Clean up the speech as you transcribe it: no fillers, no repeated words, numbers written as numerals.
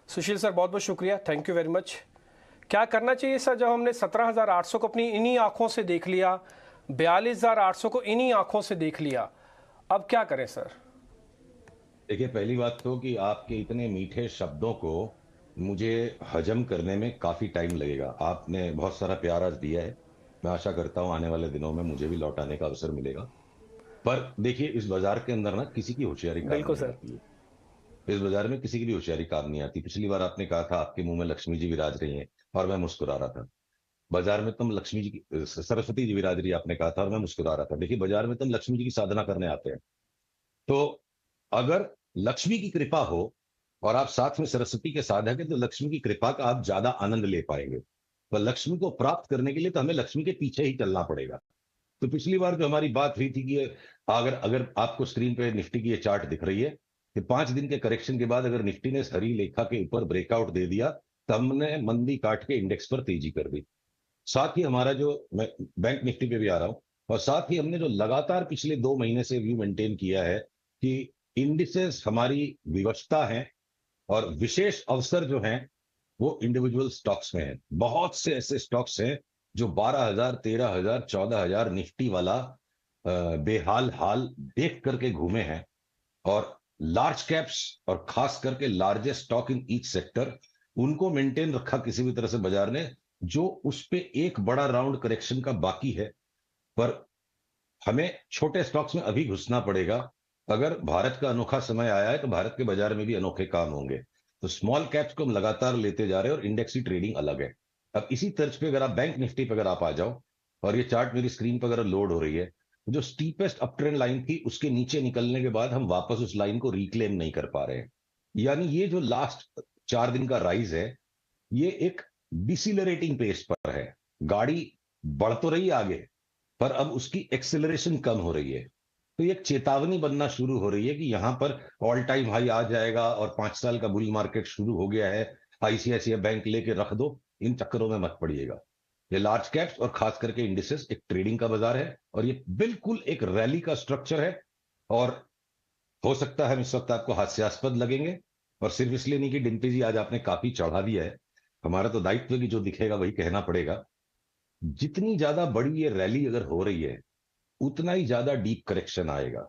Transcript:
सुशील sir, बहुत बहुत शुक्रिया, थैंक यू वेरी मच। क्या करना चाहिए सर, जब हमने 17,800 को अपनी इन्हीं आंखों से देख लिया, 42,800 को इन्हीं आंखों से देख लिया, अब क्या करें सर? देखिए, पहली बात तो कि आपके इतने मीठे शब्दों को मुझे हजम करने में काफी टाइम लगेगा। आपने बहुत सारा प्यार आज दिया है। मैं आशा करता हूं आने वाले दिनों में मुझे भी लौटाने का अवसर मिलेगा। पर देखिए, इस बाजार के अंदर ना किसी की होशियारी काम बिल्कुल नहीं सर। आती है। इस बाजार में किसी की भी होशियारी काम नहीं आती। पिछली बार आपने कहा था आपके मुंह में लक्ष्मी जी विराज रही हैं, और मैं मुस्कुरा रहा था। बाजार में तुम लक्ष्मी जी की सरस्वती जी विराज रही, आपने कहा था, और मैं मुस्कुरा रहा था। देखिए, बाजार में तुम लक्ष्मी जी की साधना करने आते हैं। तो अगर लक्ष्मी की कृपा हो और आप साथ में सरस्वती के साधक हैं, तो लक्ष्मी की कृपा का आप ज्यादा आनंद ले पाएंगे। तो लक्ष्मी को प्राप्त करने के लिए तो हमें लक्ष्मी के पीछे ही चलना पड़ेगा। तो पिछली बार जो हमारी बात हुई थी कि अगर अगर आपको स्क्रीन पे निफ्टी की ये चार्ट दिख रही है कि 5 दिन के करेक्शन के बाद अगर निफ्टी ने इस हरी रेखा के ऊपर ब्रेकआउट दे दिया, तो हमने मंदी काट के इंडेक्स पर तेजी कर दी। साथ ही हमारा जो, मैं बैंक निफ्टी पे भी आ रहा हूं, और साथ ही हमने जो लगातार पिछले 2 महीने से व्यू मेंटेन किया है कि इंडिसेस हमारी विवशता है, और विशेष अवसर जो हैं वो इंडिविजुअल स्टॉक्स में है। बहुत से ऐसे स्टॉक्स हैं जो 12,000, 13,000, 14,000 निफ्टी वाला बेहाल हाल देख करके घूमे हैं। और लार्ज कैप्स, और खास करके largest stock in each sector, उनको मेंटेन रखा किसी भी तरह से बाजार ने, जो उस पे एक बड़ा राउंड करेक्शन का बाकी है। पर हमें छोटे स्टॉक्स में अभी घुसना पड़ेगा। अगर भारत का अनोखा समय आया है तो भारत के बाजार में भी अनोखे काम होंगे। तो स्मॉल कैप्स को हम लगातार लेते जा रहे हैं, और इंडेक्स की ट्रेडिंग अलग है। अब इसी तर्ज पे अगर आप बैंक निफ्टी पे अगर आप आ जाओ, और ये चार्ट मेरी स्क्रीन पर अगर लोड हो रही है, तो जो स्टीपेस्ट अप ट्रेंड लाइन थी उसके नीचे निकलने के बाद हम वापस उस लाइन को रिक्लेम नहीं कर पा रहे हैं। यानी ये जो लास्ट 4 दिन का राइज है, ये एक डिसिलरेटिंग पेस पर है। गाड़ी बढ़ तो रही है आगे, पर अब उसकी एक्सेलरेशन कम हो रही है। तो ये एक चेतावनी बनना शुरू हो रही है कि यहां पर ऑल टाइम हाई आ जाएगा और 5 साल का बुल मार्केट शुरू हो गया है, आईसीआईसीआई बैंक लेके रख दो। इन चक्करों में मत पड़िएगा। ये लार्ज कैप्स और खास करके इंडिसेस एक ट्रेडिंग का बाजार है, और ये बिल्कुल एक रैली का स्ट्रक्चर है। और हो सकता है हम इस वक्त आपको हास्यास्पद लगेंगे, और सिर्फ इसलिए नहीं कि डिम्पी जी आज आपने काफी चढ़ा दिया है। हमारा तो दायित्व है कि जो दिखेगा वही कहना पड़ेगा। जितनी ज्यादा बड़ी ये रैली अगर हो रही है, उतना ही ज्यादा डीप करेक्शन आएगा।